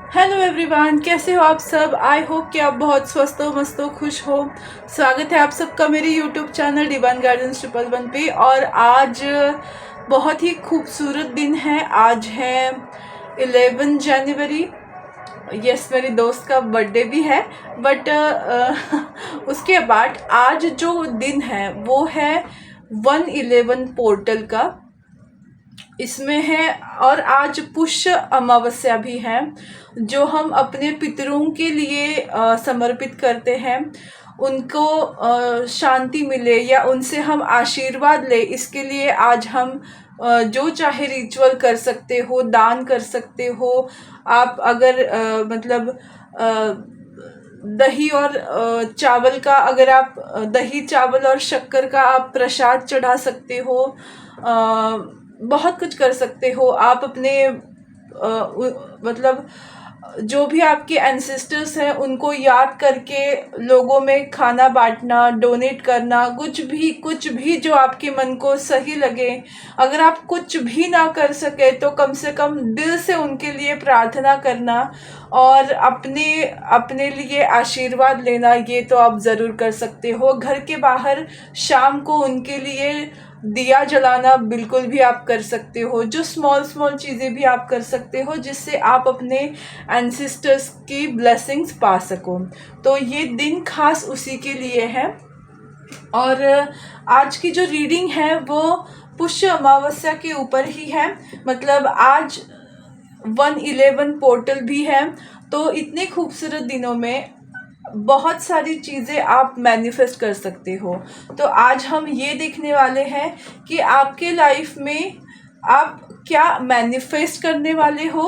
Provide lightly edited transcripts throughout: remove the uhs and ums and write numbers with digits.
Hello everyone, कैसे हो आप सब। आई होप कि आप बहुत स्वस्थ हो, मस्त हो, खुश हो। स्वागत है आप सबका मेरे यूट्यूब चैनल डिवाइन गार्डन्स 111 पे। और आज बहुत ही खूबसूरत दिन है। आज है 11 जनवरी। यस, मेरी दोस्त का बर्थडे भी है। बट उसके बाद आज जो दिन है वो है 111 पोर्टल का। इसमें है। और आज पुष्य अमावस्या भी है, जो हम अपने पितरों के लिए समर्पित करते हैं। उनको शांति मिले या उनसे हम आशीर्वाद ले, इसके लिए आज हम जो चाहे रिचुअल कर सकते हो, दान कर सकते हो। आप अगर मतलब दही और चावल का, अगर आप दही चावल और शक्कर का आप प्रसाद चढ़ा सकते हो। बहुत कुछ कर सकते हो आप अपने मतलब जो भी आपके एंसेस्टर्स हैं उनको याद करके लोगों में खाना बांटना, डोनेट करना, कुछ भी जो आपके मन को सही लगे। अगर आप कुछ भी ना कर सके तो कम से कम दिल से उनके लिए प्रार्थना करना और अपने अपने लिए आशीर्वाद लेना, ये तो आप ज़रूर कर सकते हो। घर के बाहर शाम को उनके लिए दिया जलाना बिल्कुल भी आप कर सकते हो। जो स्मॉल स्मॉल चीज़ें भी आप कर सकते हो जिससे आप अपने एंसेस्टर्स की ब्लेसिंग्स पा सको। तो ये दिन खास उसी के लिए है। और आज की जो रीडिंग है वो पुष्य अमावस्या के ऊपर ही है। मतलब आज 111 पोर्टल भी है। तो इतने खूबसूरत दिनों में बहुत सारी चीज़ें आप मैनिफेस्ट कर सकते हो। तो आज हम ये देखने वाले हैं कि आपके लाइफ में आप क्या मैनिफेस्ट करने वाले हो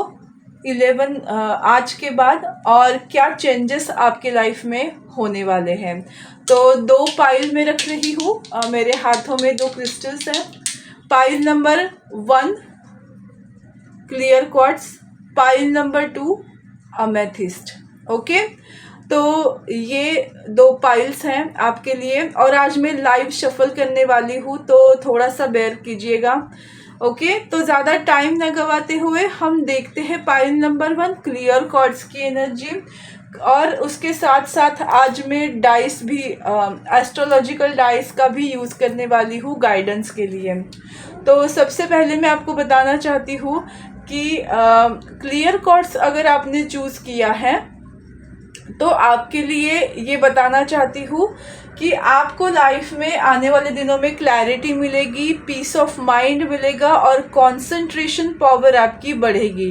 11 आज के बाद, और क्या चेंजेस आपके लाइफ में होने वाले हैं। तो दो पाइल में रख रही हूँ। मेरे हाथों में दो क्रिस्टल्स हैं। Pile number 1 clear quartz, pile number 2 amethyst. Okay, तो ये दो पाइल्स हैं आपके लिए। और आज मैं लाइव शफल करने वाली हूँ, तो थोड़ा सा बेयर कीजिएगा। ओके, तो ज़्यादा टाइम न गवाते हुए हम देखते हैं पाइल नंबर 1 क्लियर कॉर्ड्स की एनर्जी। और उसके साथ साथ आज मैं डाइस भी, एस्ट्रोलॉजिकल डाइस का भी यूज़ करने वाली हूँ गाइडेंस के लिए। तो सबसे पहले मैं आपको बताना चाहती हूँ कि क्लियर कॉर्ड्स अगर आपने चूज़ किया है तो आपके लिए ये बताना चाहती हूँ कि आपको लाइफ में आने वाले दिनों में क्लैरिटी मिलेगी, पीस ऑफ माइंड मिलेगा और कंसंट्रेशन पावर आपकी बढ़ेगी।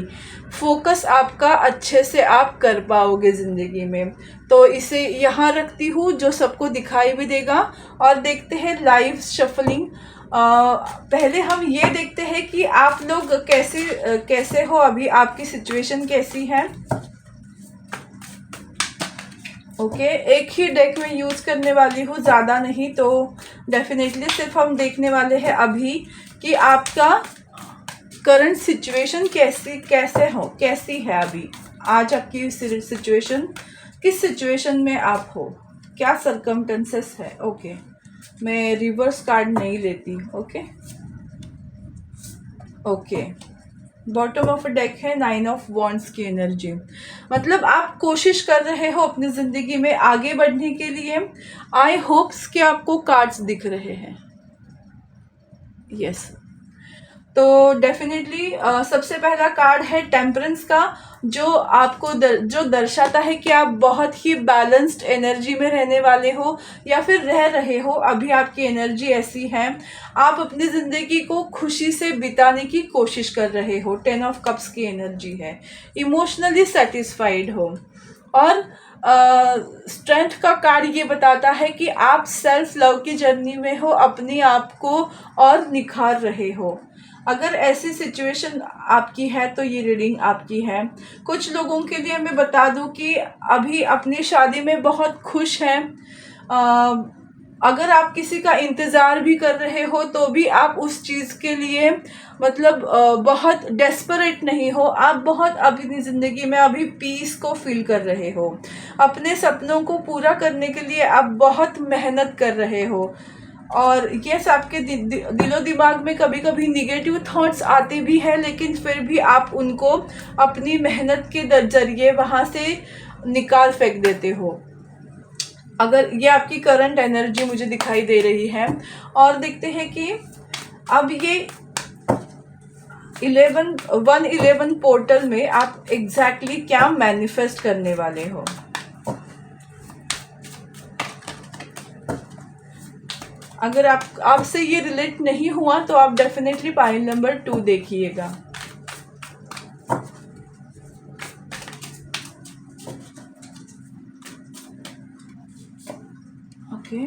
फोकस आपका अच्छे से आप कर पाओगे ज़िंदगी में। तो इसे यहाँ रखती हूँ, जो सबको दिखाई भी देगा। और देखते हैं लाइव शफलिंग। पहले हम ये देखते हैं कि आप लोग कैसे हो, अभी आपकी सिचुएशन कैसी है। ओके, एक ही डेक में यूज़ करने वाली हूँ, ज़्यादा नहीं। तो डेफिनेटली सिर्फ हम देखने वाले हैं अभी कि आपका करंट सिचुएशन कैसी है अभी। आज आपकी सिचुएशन, किस सिचुएशन में आप हो, क्या सरकमटेंसेस है। ओके, मैं रिवर्स कार्ड नहीं लेती। Okay okay, bottom of deck है 9 ऑफ वॉन्ड्स की एनर्जी। मतलब आप कोशिश कर रहे हो अपनी ज़िंदगी में आगे बढ़ने के लिए। आई होप्स कि आपको कार्ड्स दिख रहे हैं। यस, तो डेफिनेटली सबसे पहला कार्ड है टेम्परेंस का, जो आपको जो दर्शाता है कि आप बहुत ही बैलेंस्ड एनर्जी में रहने वाले हो या फिर रह रहे हो। अभी आपकी एनर्जी ऐसी है, आप अपनी ज़िंदगी को खुशी से बिताने की कोशिश कर रहे हो। 10 ऑफ कप्स की एनर्जी है, इमोशनली सेटिस्फाइड हो। और स्ट्रेंथ का कार्ड ये बताता है कि आप सेल्फ लव की जर्नी में हो, अपने आप को और निखार रहे हो। अगर ऐसी सिचुएशन आपकी है तो ये रीडिंग आपकी है। कुछ लोगों के लिए मैं बता दूं कि अभी अपनी शादी में बहुत खुश हैं। अगर आप किसी का इंतज़ार भी कर रहे हो तो भी आप उस चीज़ के लिए मतलब बहुत डेस्परेट नहीं हो। आप बहुत अपनी ज़िंदगी में अभी पीस को फील कर रहे हो। अपने सपनों को पूरा करने के लिए आप बहुत मेहनत कर रहे हो। और यस, आपके दिलो दिमाग में कभी कभी निगेटिव थॉट्स आते भी हैं, लेकिन फिर भी आप उनको अपनी मेहनत के जरिए वहाँ से निकाल फेंक देते हो। अगर ये आपकी करंट एनर्जी मुझे दिखाई दे रही है। और देखते हैं कि अब ये 111 पोर्टल में आप एग्जैक्टली क्या मैनिफेस्ट करने वाले हो। अगर आपसे ये रिलेट नहीं हुआ तो आप डेफिनेटली पाइल नंबर 2 देखिएगा। Okay,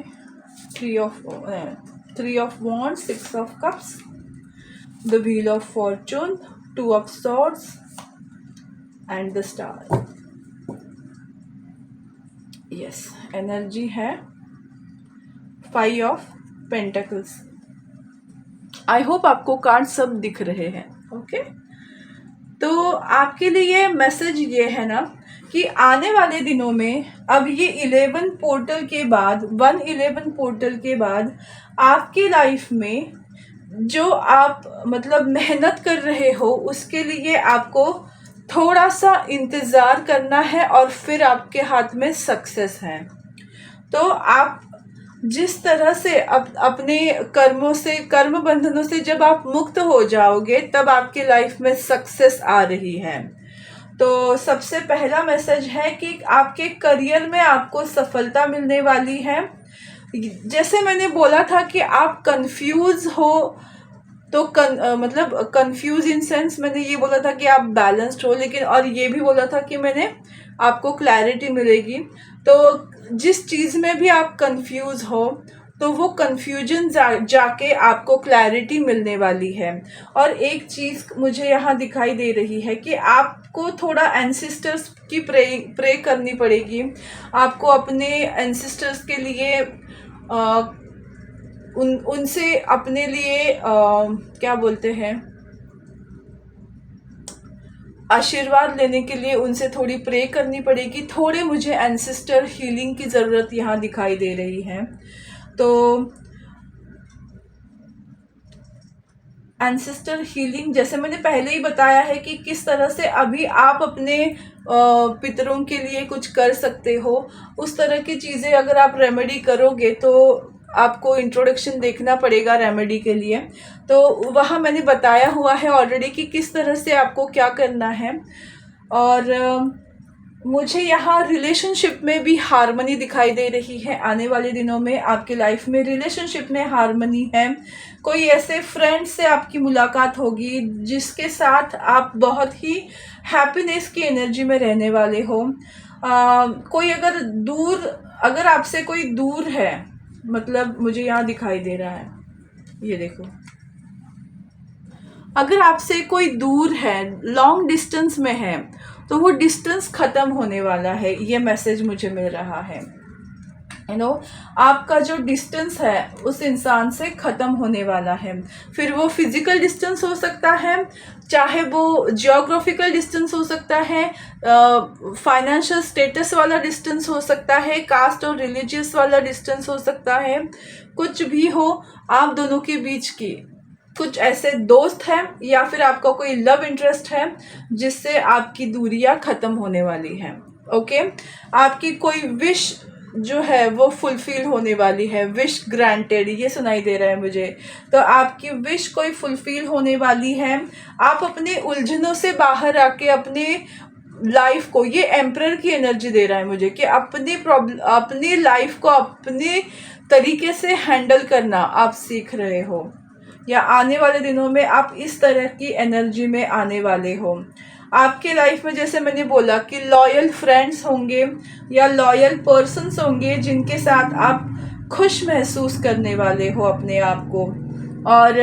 3 of wands, 6 of cups, the wheel of fortune, 2 of swords and the star। Yes, energy है 5 of पेंटिकल्स। आई होप आपको कार्ड सब दिख रहे हैं। ओके, तो आपके लिए मैसेज ये है ना कि आने वाले दिनों में अब ये 11 पोर्टल के बाद 111 पोर्टल के बाद आपकी लाइफ में जो आप मतलब मेहनत कर रहे हो उसके लिए आपको थोड़ा सा इंतज़ार करना है और फिर आपके हाथ में सक्सेस है। तो आप जिस तरह से अपने कर्मों से, कर्म बंधनों से जब आप मुक्त हो जाओगे तब आपकी लाइफ में सक्सेस आ रही है। तो सबसे पहला मैसेज है कि आपके करियर में आपको सफलता मिलने वाली है। जैसे मैंने बोला था कि आप कंफ्यूज हो तो मतलब कंफ्यूज इन सेंस मैंने ये बोला था कि आप बैलेंस्ड हो, लेकिन और ये भी बोला था कि मैंने आपको क्लैरिटी मिलेगी। तो जिस चीज़ में भी आप कंफ्यूज हो तो वो कंफ्यूजन जाके आपको क्लैरिटी मिलने वाली है। और एक चीज़ मुझे यहाँ दिखाई दे रही है कि आपको थोड़ा एंसेस्टर्स की प्रे करनी पड़ेगी। आपको अपने एंसेस्टर्स के लिए उनसे अपने लिए क्या बोलते हैं, आशीर्वाद लेने के लिए उनसे थोड़ी प्रे करनी पड़ेगी। थोड़े मुझे एंसेस्टर हीलिंग की ज़रूरत यहाँ दिखाई दे रही है। तो एंसेस्टर हीलिंग जैसे मैंने पहले ही बताया है कि किस तरह से अभी आप अपने पितरों के लिए कुछ कर सकते हो, उस तरह की चीज़ें अगर आप रेमेडी करोगे तो आपको इंट्रोडक्शन देखना पड़ेगा रेमेडी के लिए। तो वहाँ मैंने बताया हुआ है ऑलरेडी कि किस तरह से आपको क्या करना है। और मुझे यहाँ रिलेशनशिप में भी हार्मनी दिखाई दे रही है। आने वाले दिनों में आपकी लाइफ में रिलेशनशिप में हार्मनी है। कोई ऐसे फ्रेंड से आपकी मुलाकात होगी जिसके साथ आप बहुत ही हैप्पीनेस की एनर्जी में रहने वाले हो। कोई अगर आपसे कोई दूर है, मतलब मुझे यहाँ दिखाई दे रहा है, ये देखो, अगर आपसे कोई दूर है, लॉन्ग डिस्टेंस में है, तो वो डिस्टेंस ख़त्म होने वाला है, ये मैसेज मुझे मिल रहा है। आपका जो डिस्टेंस है उस इंसान से ख़त्म होने वाला है। फिर वो फिज़िकल डिस्टेंस हो सकता है, चाहे वो जियोग्राफिकल डिस्टेंस हो सकता है, फाइनेंशियल स्टेटस वाला डिस्टेंस हो सकता है, कास्ट और रिलीजियस वाला डिस्टेंस हो सकता है। कुछ भी हो, आप दोनों के बीच की कुछ ऐसे दोस्त हैं या फिर आपका कोई लव इंटरेस्ट है जिससे आपकी दूरियां ख़त्म होने वाली हैं। ओके, आपकी कोई विश जो है वो फुलफिल होने वाली है। विश ग्रांटेड, ये सुनाई दे रहा है मुझे। तो आपकी विश कोई फुलफिल होने वाली है। आप अपने उलझनों से बाहर आके अपने लाइफ को, ये एम्परर की एनर्जी दे रहा है मुझे कि अपनी लाइफ को अपने तरीके से हैंडल करना आप सीख रहे हो, या आने वाले दिनों में आप इस तरह की एनर्जी में आने वाले हो। आपके लाइफ में जैसे मैंने बोला कि लॉयल फ्रेंड्स होंगे या लॉयल पर्सन्स होंगे जिनके साथ आप खुश महसूस करने वाले हो अपने आप को। और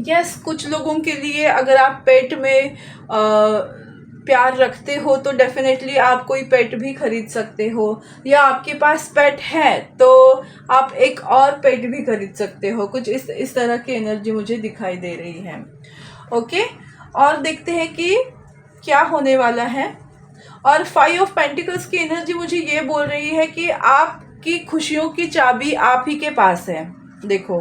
यस, कुछ लोगों के लिए अगर आप पेट में प्यार रखते हो तो डेफिनेटली आप कोई पेट भी खरीद सकते हो, या आपके पास पेट है तो आप एक और पेट भी खरीद सकते हो। कुछ इस तरह की एनर्जी मुझे दिखाई दे रही है। ओके, और देखते हैं कि क्या होने वाला है। और 5 ऑफ पेंटिकल्स की एनर्जी मुझे ये बोल रही है कि आप आपकी खुशियों की चाबी आप ही के पास है। देखो,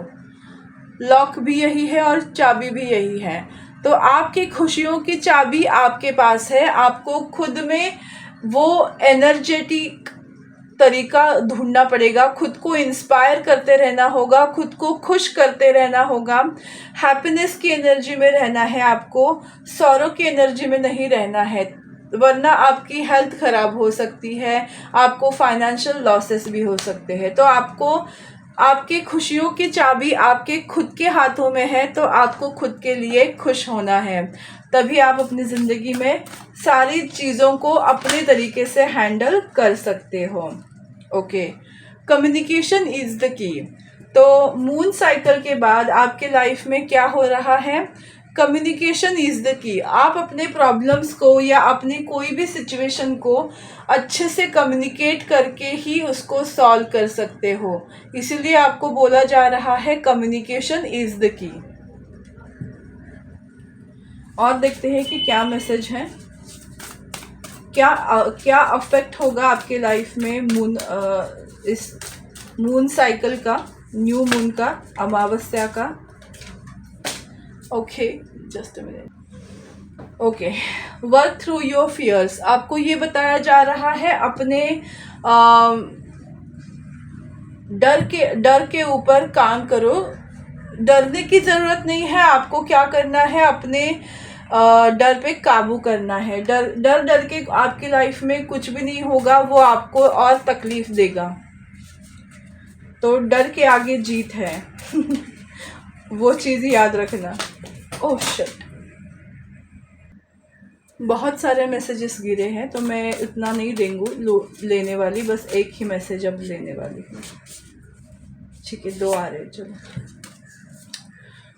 लॉक भी यही है और चाबी भी यही है। तो आपकी खुशियों की चाबी आपके पास है। आपको खुद में वो एनर्जेटिक तरीका ढूंढना पड़ेगा, खुद को इंस्पायर करते रहना होगा, खुद को खुश करते रहना होगा। हैप्पीनेस की एनर्जी में रहना है आपको, सॉरो की एनर्जी में नहीं रहना है, वरना आपकी हेल्थ खराब हो सकती है, आपको फाइनेंशियल लॉसेस भी हो सकते हैं। तो आपको, आपकी खुशियों की चाबी आपके खुद के हाथों में है, तो आपको खुद के लिए खुश होना है। तभी आप अपनी ज़िंदगी में सारी चीज़ों को अपने तरीके से हैंडल कर सकते हो। Okay, communication is the key. तो मून साइकिल के बाद आपके लाइफ में क्या हो रहा है? Communication is the key. आप अपने प्रॉब्लम्स को या अपनी कोई भी सिचुएशन को अच्छे से कम्युनिकेट करके ही उसको सॉल्व कर सकते हो। इसीलिए आपको बोला जा रहा है कम्युनिकेशन इज़ द की। और देखते हैं कि क्या मैसेज है, क्या अफेक्ट होगा आपके लाइफ में इस मून साइकिल का, न्यू मून का, अमावस्या का। Okay, just a minute. Okay, work through your fears. आपको ये बताया जा रहा है अपने डर के ऊपर काम करो। डरने की ज़रूरत नहीं है। आपको क्या करना है, अपने डर पे काबू करना है। डर के आपकी लाइफ में कुछ भी नहीं होगा, वो आपको और तकलीफ देगा। तो डर के आगे जीत है। वो चीज़ याद रखना। ओह शिट, बहुत सारे मैसेजेस गिरे हैं, तो मैं इतना नहीं लेने वाली, बस एक ही मैसेज अब लेने वाली हूँ। ठीक है, 2 आ रहे हैं, चलो।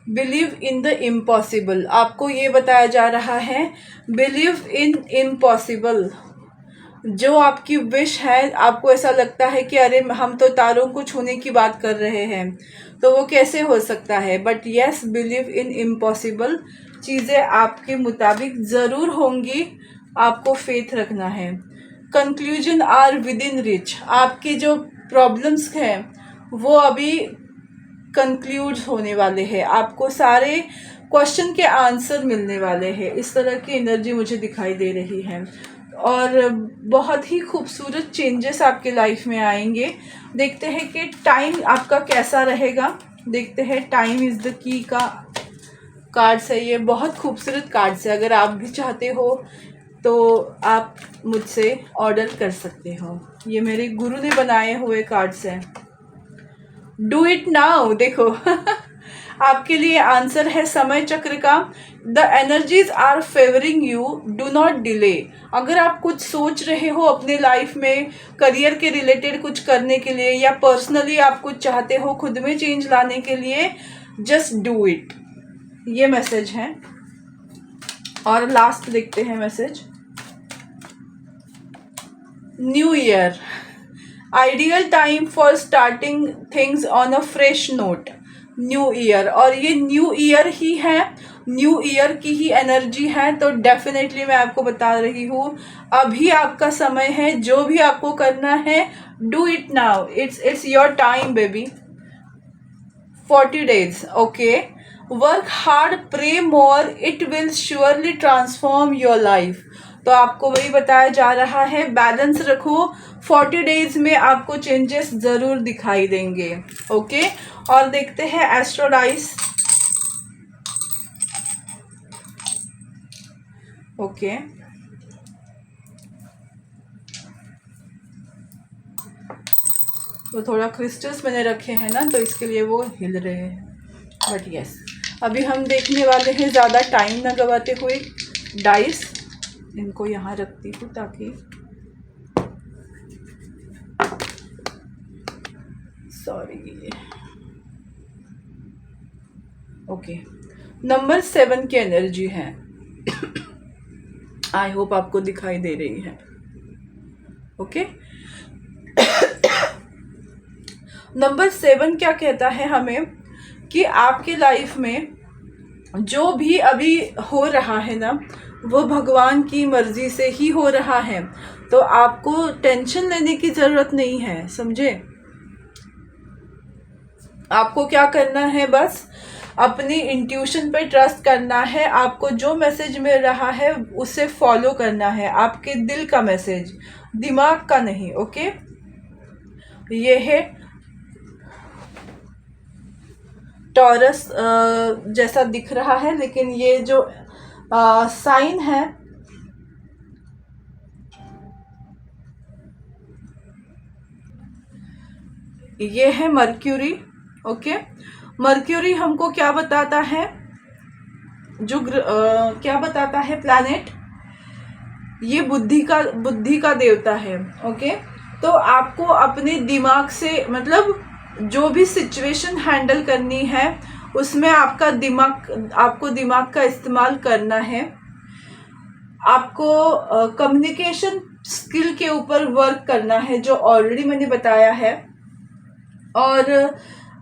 Believe in the impossible. आपको ये बताया जा रहा है, बिलीव इन इम्पॉसिबल। जो आपकी विश है, आपको ऐसा लगता है कि अरे हम तो तारों को छूने की बात कर रहे हैं, तो वो कैसे हो सकता है, but yes, believe in impossible. चीज़ें आपके मुताबिक ज़रूर होंगी, आपको फेथ रखना है। Conclusion are within reach. आपके जो प्रॉब्लम्स हैं वो अभी कंक्लूड होने वाले हैं, आपको सारे क्वेश्चन के आंसर मिलने वाले हैं। इस तरह की एनर्जी मुझे दिखाई दे रही है, और बहुत ही खूबसूरत चेंजेस आपके लाइफ में आएंगे। देखते हैं कि टाइम आपका कैसा रहेगा। देखते हैं, टाइम इज़ द की का कार्ड्स है। ये बहुत खूबसूरत कार्ड्स है। अगर आप भी चाहते हो तो आप मुझसे ऑर्डर कर सकते हो। ये मेरे गुरु ने बनाए हुए कार्ड्स हैं। Do it now. देखो आपके लिए आंसर है समय चक्र का। The energies are favouring you, do not delay. अगर आप कुछ सोच रहे हो अपने लाइफ में, करियर के रिलेटेड कुछ करने के लिए, या पर्सनली आप कुछ चाहते हो खुद में चेंज लाने के लिए, जस्ट डू इट। ये मैसेज है। और लास्ट देखते हैं message. New year, ideal time for starting things on a fresh note. New year, और ये न्यू ईयर ही है, न्यू ईयर की ही एनर्जी है। तो डेफिनेटली मैं आपको बता रही हूँ, अभी आपका समय है। जो भी आपको करना है, do it now. It's your time baby. 40 days, okay. Work hard, pray more, it will surely transform your life. तो आपको वही बताया जा रहा है, बैलेंस रखो। 40 days में आपको चेंजेस ज़रूर दिखाई देंगे, ओके। और देखते हैं एस्ट्रोडाइस, ओके। तो थोड़ा क्रिस्टल्स मैंने रखे हैं ना, तो इसके लिए वो हिल रहे हैं, बट यस। अभी हम देखने वाले हैं, ज़्यादा टाइम ना गवाते हुए, डाइस इनको यहाँ रखती हूँ ताकि, सॉरी, ओके। नंबर 7 की एनर्जी है। आई होप आपको दिखाई दे रही है, ओके। नंबर 7 क्या कहता है हमें, कि आपके लाइफ में जो भी अभी हो रहा है ना, वो भगवान की मर्जी से ही हो रहा है। तो आपको टेंशन लेने की ज़रूरत नहीं है, समझे। आपको क्या करना है, बस अपनी इंट्यूशन पे ट्रस्ट करना है। आपको जो मैसेज मिल रहा है उसे फॉलो करना है, आपके दिल का मैसेज, दिमाग का नहीं। ओके, ये है टॉरस जैसा दिख रहा है, लेकिन ये जो साइन है, ये है मर्क्यूरी। ओके, मर्क्यूरी हमको क्या बताता है, जो क्या बताता है प्लैनेट, ये बुद्धि का देवता है। ओके, तो आपको अपने दिमाग से, मतलब जो भी सिचुएशन हैंडल करनी है उसमें आपको दिमाग का इस्तेमाल करना है। आपको कम्युनिकेशन स्किल के ऊपर वर्क करना है, जो ऑलरेडी मैंने बताया है। और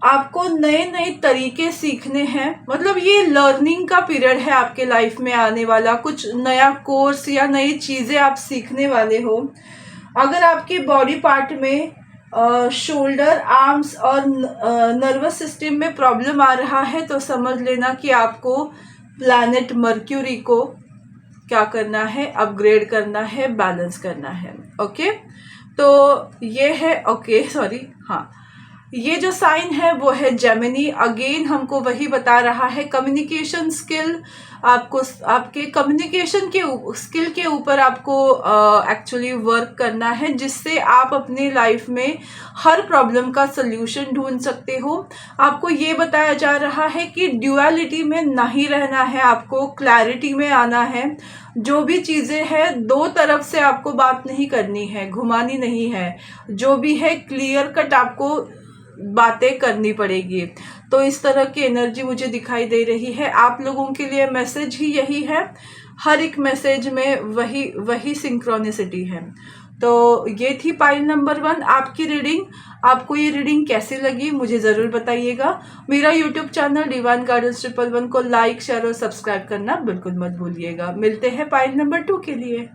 आपको नए नए तरीके सीखने हैं, मतलब ये लर्निंग का पीरियड है आपके लाइफ में आने वाला। कुछ नया कोर्स या नई चीज़ें आप सीखने वाले हो। अगर आपके बॉडी पार्ट में शोल्डर, आर्म्स और नर्वस सिस्टम में प्रॉब्लम आ रहा है तो समझ लेना कि आपको प्लैनेट मर्क्यूरी को क्या करना है, अपग्रेड करना है, बैलेंस करना है। ओके, तो ये है, ओके सॉरी, हाँ, ये जो साइन है वो है जेमिनी। अगेन हमको वही बता रहा है, कम्युनिकेशन स्किल, आपको आपके कम्युनिकेशन के स्किल के ऊपर आपको एक्चुअली वर्क करना है, जिससे आप अपनी लाइफ में हर प्रॉब्लम का सल्यूशन ढूंढ सकते हो। आपको ये बताया जा रहा है कि ड्युअलिटी में नहीं रहना है, आपको क्लैरिटी में आना है। जो भी चीज़ें हैं, दो तरफ से आपको बात नहीं करनी है, घुमानी नहीं है, जो भी है क्लियर कट आपको बातें करनी पड़ेगी। तो इस तरह की एनर्जी मुझे दिखाई दे रही है। आप लोगों के लिए मैसेज ही यही है, हर एक मैसेज में वही वही सिंक्रोनिसिटी है। तो ये थी पाइल नंबर 1 आपकी रीडिंग। आपको ये रीडिंग कैसी लगी मुझे ज़रूर बताइएगा। मेरा यूट्यूब चैनल डिवाइन गाइडेंस 111 को लाइक, शेयर और सब्सक्राइब करना बिल्कुल मत भूलिएगा। मिलते हैं पाइल नंबर 2 के लिए।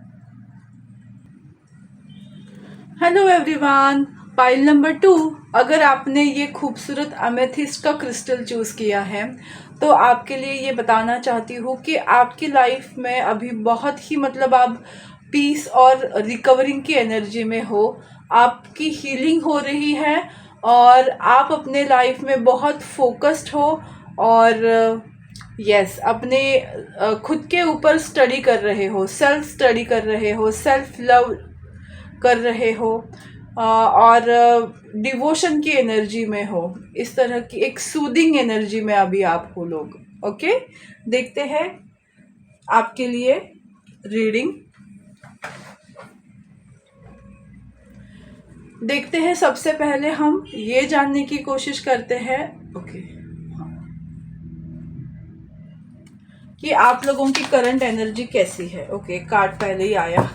Hello everyone, pile number 2। अगर आपने ये खूबसूरत अमेथिस्ट का क्रिस्टल चूज़ किया है तो आपके लिए ये बताना चाहती हूँ कि आपकी लाइफ में अभी बहुत ही, मतलब आप पीस और रिकवरिंग की एनर्जी में हो। आपकी हीलिंग हो रही है और आप अपने लाइफ में बहुत फोकस्ड हो। और यस, अपने खुद के ऊपर स्टडी कर रहे हो, सेल्फ स्टडी कर रहे हो, सेल्फ लव कर रहे हो, और डिवोशन की एनर्जी में हो। इस तरह की एक सूदिंग एनर्जी में अभी आप हो लोग। ओके, देखते हैं आपके लिए रीडिंग। देखते हैं, सबसे पहले हम ये जानने की कोशिश करते हैं, ओके, कि आप लोगों की करंट एनर्जी कैसी है। ओके, कार्ड पहले ही आया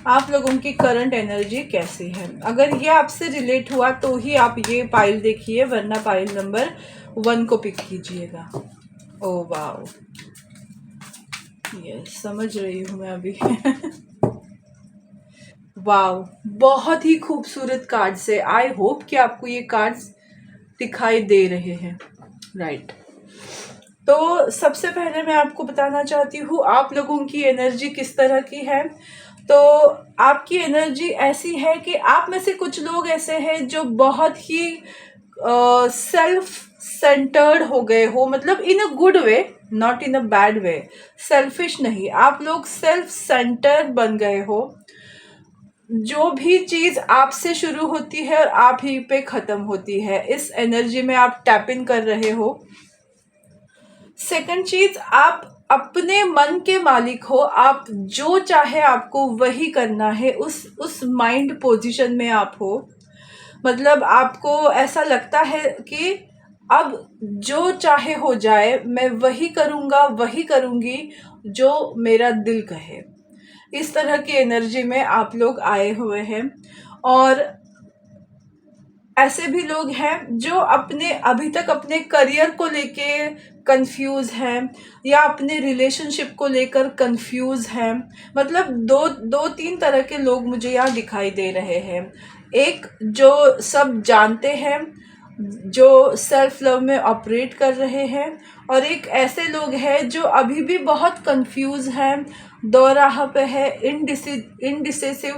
आप लोगों की करंट एनर्जी कैसी है। अगर ये आपसे रिलेट हुआ तो ही आप ये पाइल देखिए, वरना पाइल नंबर 1 को पिक कीजिएगा। ओ वाओ, ये समझ रही हूँ मैं अभी वाओ, बहुत ही खूबसूरत कार्ड्स है। आई होप कि आपको ये कार्ड्स दिखाई दे रहे हैं, राइट। तो सबसे पहले मैं आपको बताना चाहती हूँ आप लोगों की एनर्जी किस तरह की है। तो आपकी एनर्जी ऐसी है कि आप में से कुछ लोग ऐसे हैं जो बहुत ही सेल्फ सेंटर्ड हो गए हो, मतलब in a good way, not in a bad way. Selfish नहीं, आप लोग सेल्फ सेंटर्ड बन गए हो। जो भी चीज़ आपसे शुरू होती है और आप ही पे ख़त्म होती है, इस एनर्जी में आप टैप इन कर रहे हो। सेकंड चीज, आप अपने मन के मालिक हो, आप जो चाहे आपको वही करना है, उस माइंड पोजीशन में आप हो। मतलब आपको ऐसा लगता है कि अब जो चाहे हो जाए, मैं वही करूँगा, वही करूँगी जो मेरा दिल कहे। इस तरह की एनर्जी में आप लोग आए हुए हैं। और ऐसे भी लोग हैं जो अपने अभी तक अपने करियर को लेके कंफ्यूज हैं, या अपने रिलेशनशिप को लेकर कंफ्यूज हैं। मतलब दो दो तीन तरह के लोग मुझे यहाँ दिखाई दे रहे हैं। एक जो सब जानते हैं, जो सेल्फ लव में ऑपरेट कर रहे हैं, और एक ऐसे लोग हैं जो अभी भी बहुत कंफ्यूज हैं, दो राह पे है, इनडिसिसिव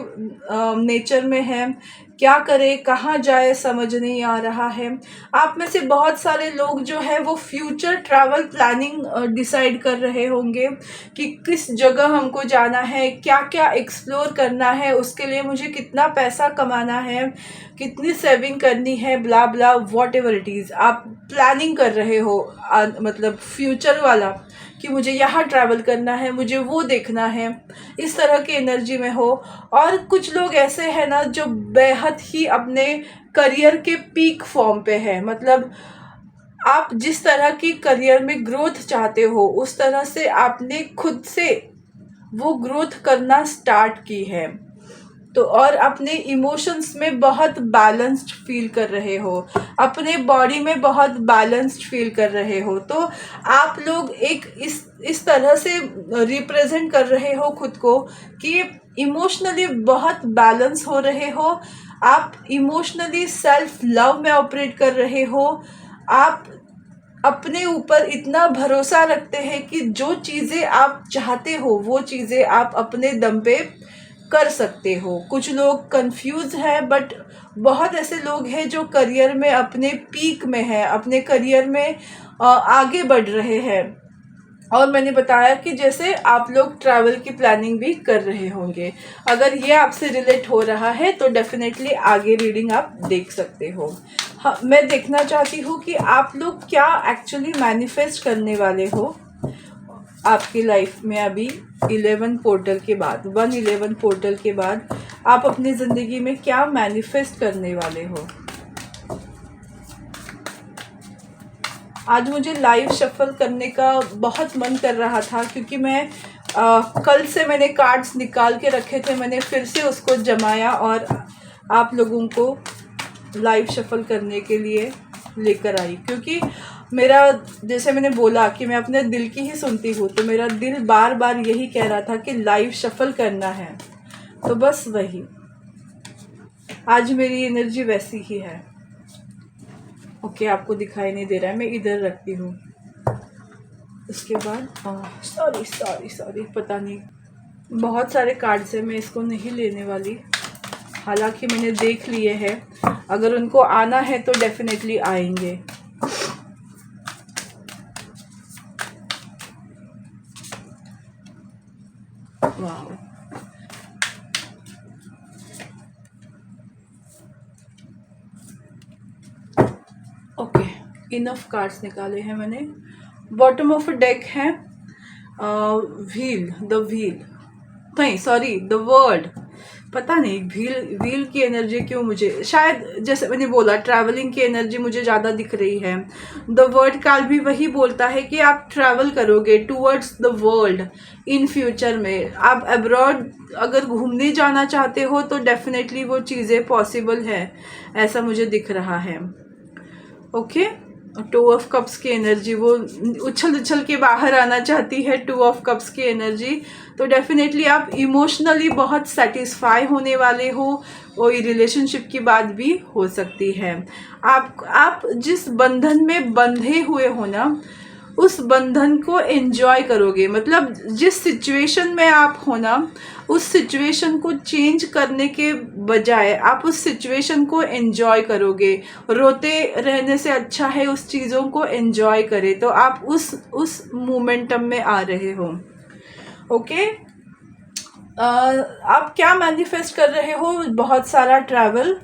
नेचर में है, क्या करे कहाँ जाए समझ नहीं आ रहा है। आप में से बहुत सारे लोग जो है वो फ्यूचर ट्रैवल प्लानिंग डिसाइड कर रहे होंगे कि किस जगह हमको जाना है, क्या क्या एक्सप्लोर करना है, उसके लिए मुझे कितना पैसा कमाना है, कितनी सेविंग करनी है, ब्ला ब्ला वॉट एवर इट इज़। आप प्लानिंग कर रहे हो मतलब फ्यूचर वाला, कि मुझे यहाँ ट्रैवल करना है, मुझे वो देखना है, इस तरह की एनर्जी में हो। और कुछ लोग ऐसे हैं ना जो बेहद ही अपने करियर के पीक फॉर्म पे है, मतलब आप जिस तरह की करियर में ग्रोथ चाहते हो उस तरह से आपने खुद से वो ग्रोथ करना स्टार्ट की है। तो और अपने इमोशंस में बहुत बैलेंस्ड फील कर रहे हो, अपने बॉडी में बहुत बैलेंस्ड फील कर रहे हो। तो आप लोग एक इस तरह से रिप्रेजेंट कर रहे हो खुद को कि इमोशनली बहुत बैलेंस हो रहे हो, आप इमोशनली सेल्फ लव में ऑपरेट कर रहे हो, आप अपने ऊपर इतना भरोसा रखते हैं कि जो चीज़ें आप चाहते हो वो चीज़ें आप अपने दम पे कर सकते हो। कुछ लोग कंफ्यूज हैं, बट बहुत ऐसे लोग हैं जो करियर में अपने पीक में हैं, अपने करियर में आगे बढ़ रहे हैं। और मैंने बताया कि जैसे आप लोग ट्रैवल की प्लानिंग भी कर रहे होंगे। अगर ये आपसे रिलेट हो रहा है तो डेफिनेटली आगे रीडिंग आप देख सकते हो। हाँ, मैं देखना चाहती हूँ कि आप लोग क्या एक्चुअली मैनिफेस्ट करने वाले हो आपकी लाइफ में अभी 11 पोर्टल के बाद, 111 पोर्टल के बाद आप अपनी ज़िंदगी में क्या मैनिफेस्ट करने वाले हो। आज मुझे लाइव शफल करने का बहुत मन कर रहा था, क्योंकि मैं कल से मैंने कार्ड्स निकाल के रखे थे, मैंने फिर से उसको जमाया और आप लोगों को लाइव शफल करने के लिए लेकर आई। क्योंकि मेरा, जैसे मैंने बोला कि मैं अपने दिल की ही सुनती हूँ, तो मेरा दिल बार बार यही कह रहा था कि लाइव शफल करना है। तो बस वही, आज मेरी एनर्जी वैसी ही है। ओके, आपको दिखाई नहीं दे रहा है, मैं इधर रखती हूँ। उसके बाद सॉरी पता नहीं, बहुत सारे कार्ड्स हैं, मैं इसको नहीं लेने वाली। हालांकि मैंने देख लिए हैं, अगर उनको आना है तो डेफिनेटली आएंगे। वाह, ओके, इनफ कार्ड्स निकाले हैं मैंने। बॉटम ऑफ डेक है व्हील, द व्हील, नहीं सॉरी द वर्ड, पता नहीं व्हील की एनर्जी क्यों मुझे, शायद जैसे मैंने बोला ट्रैवलिंग की एनर्जी मुझे ज़्यादा दिख रही है। द वर्ड काल भी वही बोलता है कि आप ट्रैवल करोगे towards the world in future में। आप अब्रॉड अगर घूमने जाना चाहते हो तो डेफिनेटली वो चीज़ें पॉसिबल है, ऐसा मुझे दिख रहा है। ओके, टू ऑफ कप्स की एनर्जी, वो उछल उछल के बाहर आना चाहती है, टू ऑफ कप्स की एनर्जी। तो डेफिनेटली आप इमोशनली बहुत सेटिस्फाई होने वाले हो, कोई रिलेशनशिप की बात भी हो सकती है। आप जिस बंधन में बंधे हुए हो ना, उस बंधन को एंजॉय करोगे। मतलब जिस सिचुएशन में आप हो ना, उस सिचुएशन को चेंज करने के बजाय आप उस सिचुएशन को एंजॉय करोगे। रोते रहने से अच्छा है उस चीज़ों को एंजॉय करें। तो आप उस मोमेंटम में आ रहे हो। ओके, आप क्या मैनिफेस्ट कर रहे हो? बहुत सारा ट्रैवल।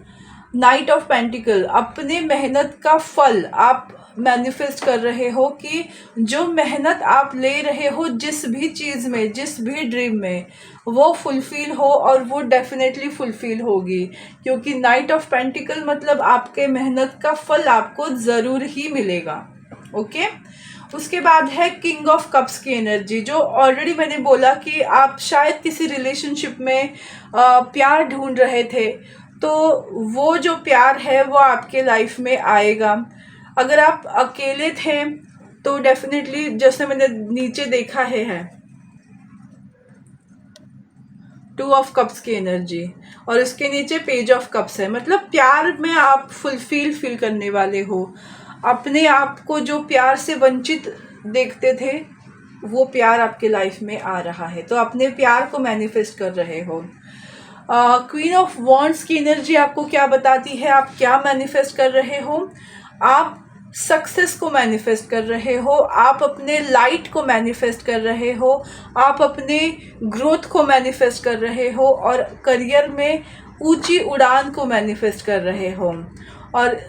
नाइट ऑफ पेंटिकल, अपने मेहनत का फल आप मैनिफेस्ट कर रहे हो कि जो मेहनत आप ले रहे हो जिस भी चीज़ में, जिस भी ड्रीम में, वो फुलफ़िल हो, और वो डेफिनेटली फुलफ़िल होगी। क्योंकि नाइट ऑफ पेंटिकल मतलब आपके मेहनत का फल आपको ज़रूर ही मिलेगा। ओके, उसके बाद है किंग ऑफ कप्स की एनर्जी, जो ऑलरेडी मैंने बोला कि आप शायद किसी रिलेशनशिप में प्यार ढूंढ रहे थे, तो वो जो प्यार है वो आपके लाइफ में आएगा। अगर आप अकेले थे तो डेफिनेटली, जैसे मैंने नीचे देखा है टू ऑफ कप्स की एनर्जी, और उसके नीचे पेज ऑफ कप्स है। मतलब प्यार में आप फील करने वाले हो। अपने आप को जो प्यार से वंचित देखते थे, वो प्यार आपके लाइफ में आ रहा है, तो अपने प्यार को मैनिफेस्ट कर रहे हो। क्वीन ऑफ वॉन्ड्स की एनर्जी आपको क्या बताती है, आप क्या मैनिफेस्ट कर रहे हो? आप सक्सेस को मैनिफेस्ट कर रहे हो, आप अपने लाइट को मैनिफेस्ट कर रहे हो, आप अपने ग्रोथ को मैनिफेस्ट कर रहे हो, और करियर में ऊंची उड़ान को मैनिफेस्ट कर रहे हो। और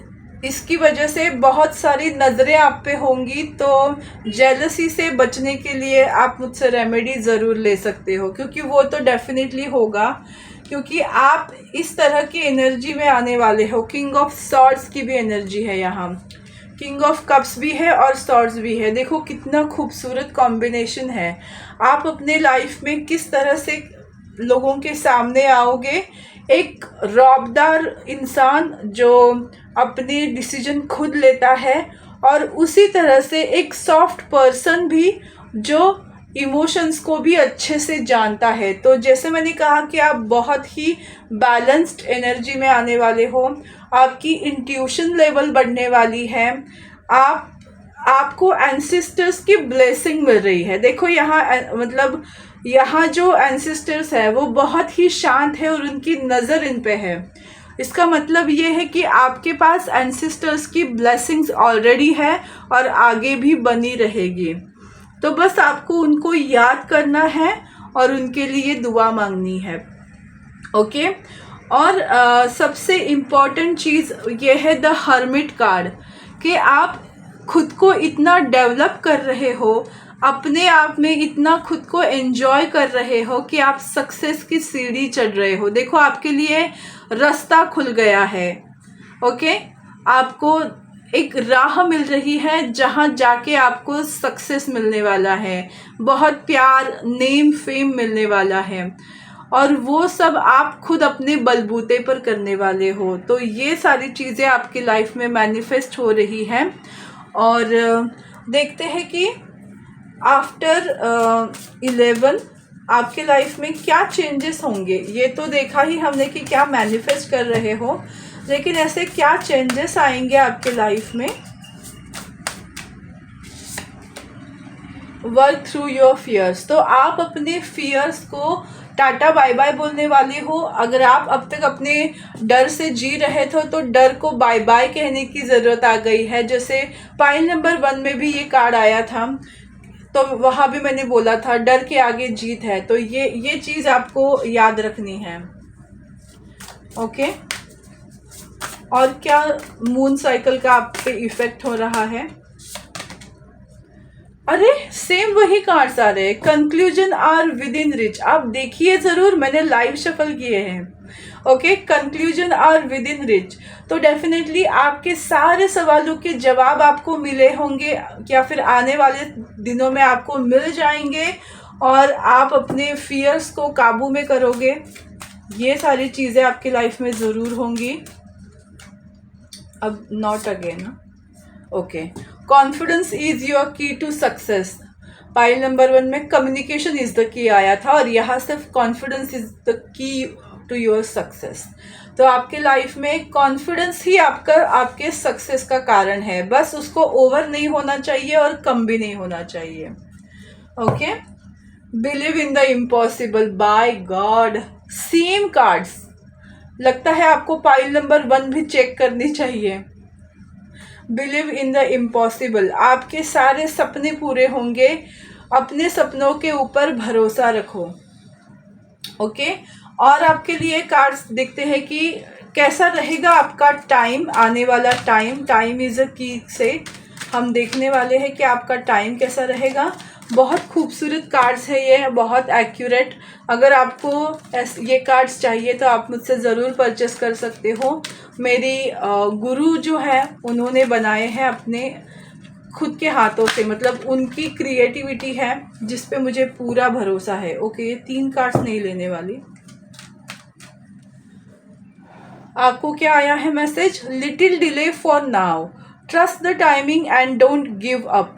इसकी वजह से बहुत सारी नज़रें आप पे होंगी, तो जेलसी से बचने के लिए आप मुझसे रेमेडी ज़रूर ले सकते हो, क्योंकि वो तो डेफिनेटली होगा, क्योंकि आप इस तरह की एनर्जी में आने वाले हो। किंग ऑफ सॉर्ड्स की भी एनर्जी है यहाँ, किंग ऑफ कप्स भी है और सॉर्ड्स भी है। देखो कितना खूबसूरत कॉम्बिनेशन है। आप अपने लाइफ में किस तरह से लोगों के सामने आओगे, एक रौबदार इंसान जो अपने डिसीजन खुद लेता है, और उसी तरह से एक सॉफ्ट पर्सन भी जो इमोशंस को भी अच्छे से जानता है। तो जैसे मैंने कहा कि आप बहुत ही बैलेंस्ड एनर्जी में आने वाले हो, आपकी इंट्यूशन लेवल बढ़ने वाली है, आपको एंसेस्टर्स की ब्लेसिंग मिल रही है। देखो यहाँ मतलब यहाँ जो एंसेस्टर्स है वो बहुत ही शांत है और उनकी नज़र इन पे है। इसका मतलब ये है कि आपके पास एंसेस्टर्स की ब्लेसिंग्स ऑलरेडी है और आगे भी बनी रहेगी। तो बस आपको उनको याद करना है और उनके लिए दुआ मांगनी है। ओके। और सबसे इम्पॉर्टेंट चीज़ ये है द हर्मिट कार्ड, कि आप खुद को इतना डेवलप कर रहे हो, अपने आप में इतना खुद को एंजॉय कर रहे हो कि आप सक्सेस की सीढ़ी चढ़ रहे हो। देखो आपके लिए रास्ता खुल गया है। ओके, आपको एक राह मिल रही है जहाँ जाके आपको सक्सेस मिलने वाला है, बहुत प्यार, नेम, फेम मिलने वाला है, और वो सब आप खुद अपने बलबूते पर करने वाले हो। तो ये सारी चीज़ें आपकी लाइफ में मैनिफेस्ट हो रही हैं। और देखते हैं कि आफ्टर 11 आपके लाइफ में क्या चेंजेस होंगे। ये तो देखा ही हमने कि क्या मैनिफेस्ट कर रहे हो, लेकिन ऐसे क्या चेंजेस आएंगे आपके लाइफ में। वर्क थ्रू योर फियर्स, तो आप अपने फियर्स को टाटा बाय बाय बोलने वाले हो। अगर आप अब तक अपने डर से जी रहे थे तो डर को बाय बाय कहने की ज़रूरत आ गई है। जैसे पाइल नंबर 1 में भी ये कार्ड आया था, तो वहाँ भी मैंने बोला था डर के आगे जीत है। तो ये चीज़ आपको याद रखनी है। ओके। और क्या मून साइकिल का आप पे इफेक्ट हो रहा है? अरे सेम वही कार्ड्स आ रहे हैं, conclusion are within reach. आप देखिए ज़रूर, मैंने लाइव शफल किए हैं। Okay, conclusion are within reach, तो डेफिनेटली आपके सारे सवालों के जवाब आपको मिले होंगे, या फिर आने वाले दिनों में आपको मिल जाएंगे, और आप अपने फियर्स को काबू में करोगे। ये सारी चीज़ें आपकी लाइफ में ज़रूर होंगी। अब not again. Okay, confidence is your की टू सक्सेस। पाइल नंबर 1 में कम्युनिकेशन इज द की आया था, और यहाँ सिर्फ confidence is the key to your success. तो आपके लाइफ में कॉन्फिडेंस ही आपके सक्सेस का कारण है। बस उसको ओवर नहीं होना चाहिए और कम भी नहीं होना चाहिए। Okay, believe in the impossible. By God, same cards. लगता है आपको पाइल नंबर 1 भी चेक करनी चाहिए। बिलीव इन द इम्पॉसिबल, आपके सारे सपने पूरे होंगे। अपने सपनों के ऊपर भरोसा रखो। ओके। और आपके लिए कार्ड्स दिखते हैं कि कैसा रहेगा आपका टाइम, आने वाला टाइम। टाइम इज़ अ की से हम देखने वाले हैं कि आपका टाइम कैसा रहेगा। बहुत खूबसूरत कार्ड्स है ये, बहुत एक्यूरेट। अगर आपको ये कार्ड्स चाहिए तो आप मुझसे ज़रूर परचेस कर सकते हो। मेरी गुरु जो है उन्होंने बनाए हैं अपने खुद के हाथों से, मतलब उनकी क्रिएटिविटी है जिस पे मुझे पूरा भरोसा है। ओके, 3 कार्ड्स नहीं लेने वाली। आपको क्या आया है message? Little delay for now, trust the timing and don't give up.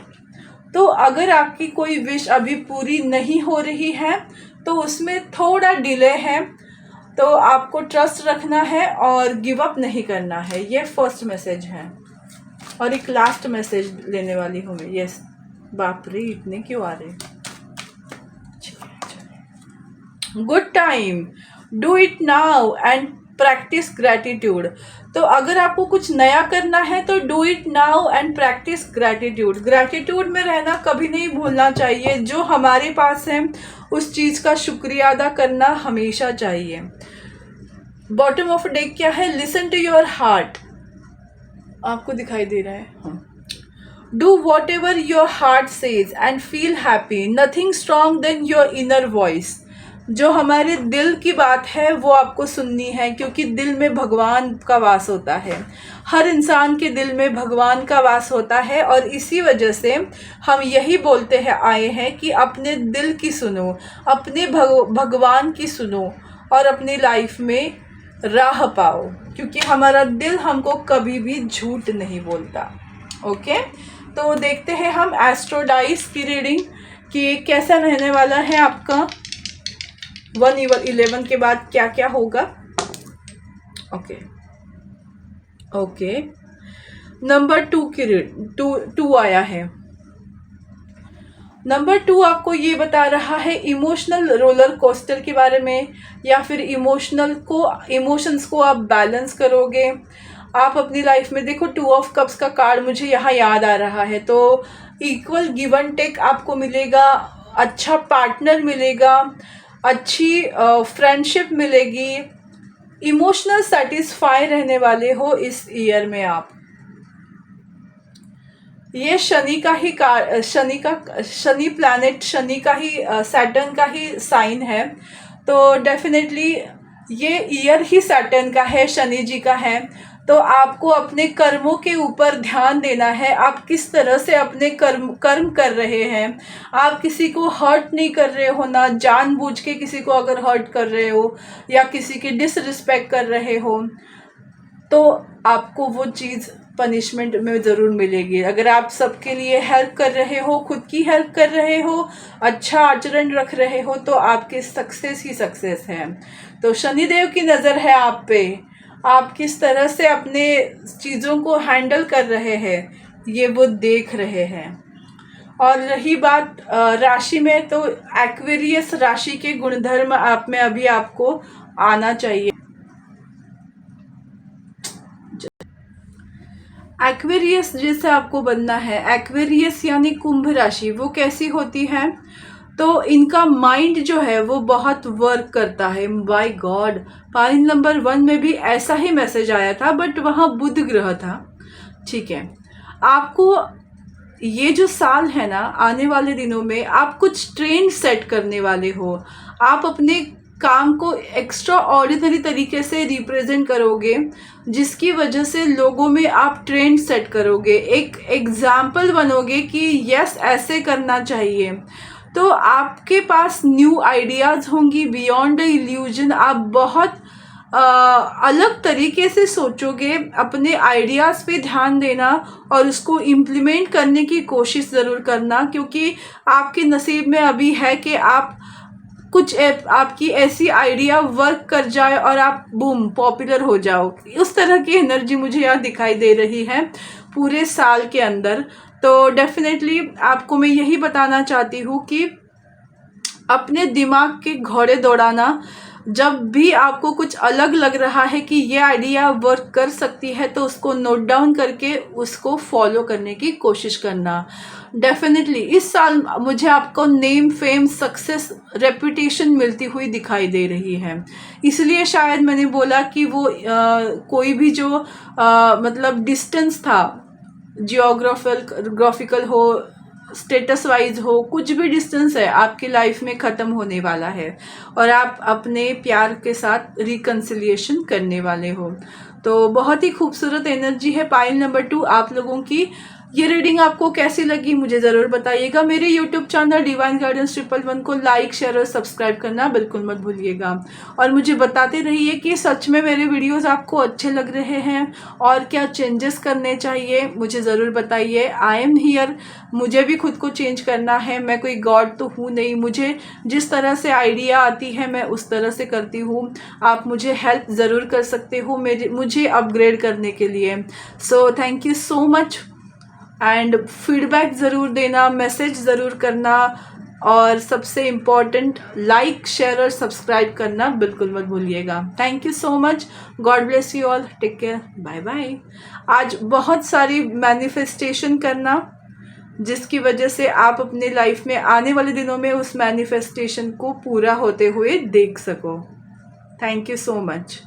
तो अगर आपकी कोई विश अभी पूरी नहीं हो रही है तो उसमें थोड़ा डिले है, तो आपको ट्रस्ट रखना है और गिव अप नहीं करना है। ये फर्स्ट मैसेज है। और एक लास्ट मैसेज लेने वाली हूँ मैं। यस, बाप रे इतने क्यों आ रहे। Good time, do it now and practice gratitude. तो अगर आपको कुछ नया करना है तो do it now and practice gratitude. Gratitude में रहना कभी नहीं भूलना चाहिए। जो हमारे पास है उस चीज़ का शुक्रिया अदा करना हमेशा चाहिए। बॉटम ऑफ डेक क्या है? Listen to your heart. आपको दिखाई दे रहा है? Do whatever your heart says and feel happy. Nothing strong than your inner voice. जो हमारे दिल की बात है वो आपको सुननी है, क्योंकि दिल में भगवान का वास होता है। हर इंसान के दिल में भगवान का वास होता है और इसी वजह से हम यही बोलते हैं आए हैं कि अपने दिल की सुनो, अपने भगवान की सुनो और अपनी लाइफ में राह पाओ, क्योंकि हमारा दिल हमको कभी भी झूठ नहीं बोलता। ओके, तो देखते हैं हम एस्ट्रोडाइस की रीडिंग कि कैसा रहने वाला है आपका 1/11 के बाद क्या क्या होगा। ओके, नंबर 2 की टू आया है। नंबर 2 आपको ये बता रहा है इमोशनल रोलर कोस्टर के बारे में, या फिर इमोशंस को आप बैलेंस करोगे। आप अपनी लाइफ में देखो 2 ऑफ कप्स का कार्ड मुझे यहाँ याद आ रहा है। तो इक्वल गिव एंड टेक आपको मिलेगा, अच्छा पार्टनर मिलेगा, अच्छी फ्रेंडशिप मिलेगी, इमोशनल सेटिस्फाई रहने वाले हो इस ईयर में आप। ये शनि प्लैनेट, शनि का ही, सैटर्न का ही साइन है। तो डेफिनेटली ये ईयर ही सैटर्न का है, शनि जी का है। तो आपको अपने कर्मों के ऊपर ध्यान देना है। आप किस तरह से अपने कर्म कर रहे हैं। आप किसी को हर्ट नहीं कर रहे हो ना, जानबूझ के किसी को अगर हर्ट कर रहे हो या किसी की डिसरिस्पेक्ट कर रहे हो तो आपको वो चीज़ पनिशमेंट में ज़रूर मिलेगी। अगर आप सबके लिए हेल्प कर रहे हो, खुद की हेल्प कर रहे हो, अच्छा आचरण रख रहे हो, तो आपके सक्सेस ही सक्सेस है। तो शनिदेव की नज़र है आप पे। आप किस तरह से अपने चीज़ों को हैंडल कर रहे हैं ये वो देख रहे हैं। और रही बात राशि में, तो एक्वेरियस राशि के गुणधर्म आप में अभी आपको आना चाहिए। एक्वेरियस जैसे आपको बनना है। एक्वेरियस यानी कुंभ राशि, वो कैसी होती है? तो इनका माइंड जो है वो बहुत वर्क करता है। बाय गॉड, पाइल नंबर 1 में भी ऐसा ही मैसेज आया था, बट वहाँ बुध ग्रह था। ठीक है, आपको ये जो साल है ना, आने वाले दिनों में आप कुछ ट्रेंड सेट करने वाले हो। आप अपने काम को एक्स्ट्रा ऑर्डिनरी तरीके से रिप्रेजेंट करोगे, जिसकी वजह से लोगों में आप ट्रेंड सेट करोगे, एक एग्जाम्पल बनोगे कि यस ऐसे करना चाहिए। तो आपके पास न्यू आइडियाज़ होंगी बियॉन्ड द इल्यूजन। आप बहुत अलग तरीके से सोचोगे। अपने आइडियाज़ पे ध्यान देना और उसको इम्प्लीमेंट करने की कोशिश ज़रूर करना, क्योंकि आपके नसीब में अभी है कि आप कुछ आपकी ऐसी आइडिया वर्क कर जाए और आप बूम पॉपुलर हो जाओ। उस तरह की एनर्जी मुझे यहाँ दिखाई दे रही है पूरे साल के अंदर। तो डेफिनेटली आपको मैं यही बताना चाहती हूँ कि अपने दिमाग के घोड़े दौड़ाना। जब भी आपको कुछ अलग लग रहा है कि ये आइडिया वर्क कर सकती है, तो उसको नोट डाउन करके उसको फॉलो करने की कोशिश करना। डेफिनेटली इस साल मुझे आपको नेम, फेम, सक्सेस, रेपुटेशन मिलती हुई दिखाई दे रही है। इसलिए शायद मैंने बोला कि वो कोई भी जो मतलब डिस्टेंस था, जियोग्राफिकल हो, स्टेटस वाइज हो, कुछ भी डिस्टेंस है आपकी लाइफ में ख़त्म होने वाला है और आप अपने प्यार के साथ रिकन्सिलिएशन करने वाले हो। तो बहुत ही खूबसूरत एनर्जी है पाइल नंबर 2 आप लोगों की। ये रीडिंग आपको कैसी लगी मुझे ज़रूर बताइएगा। मेरे यूट्यूब चैनल डिवाइन गाइडेंस 111 को लाइक, शेयर और सब्सक्राइब करना बिल्कुल मत भूलिएगा। और मुझे बताते रहिए कि सच में मेरे वीडियोस आपको अच्छे लग रहे हैं और क्या चेंजेस करने चाहिए मुझे ज़रूर बताइए। आई एम हियर, मुझे भी खुद को चेंज करना है। मैं कोई गॉड तो हूँ नहीं, मुझे जिस तरह से आइडिया आती है मैं उस तरह से करती हूँ। आप मुझे हेल्प ज़रूर कर सकते हो मुझे अपग्रेड करने के लिए। So thank you so much and feedback ज़रूर देना, मैसेज ज़रूर करना और सबसे इम्पॉर्टेंट लाइक, शेयर और सब्सक्राइब करना बिल्कुल मत भूलिएगा। Thank you so much, God bless you all, take care, bye bye. आज बहुत सारी मैनिफेस्टेशन करना जिसकी वजह से आप अपने लाइफ में आने वाले दिनों में उस मैनिफेस्टेशन को पूरा होते हुए देख सको। Thank you so much.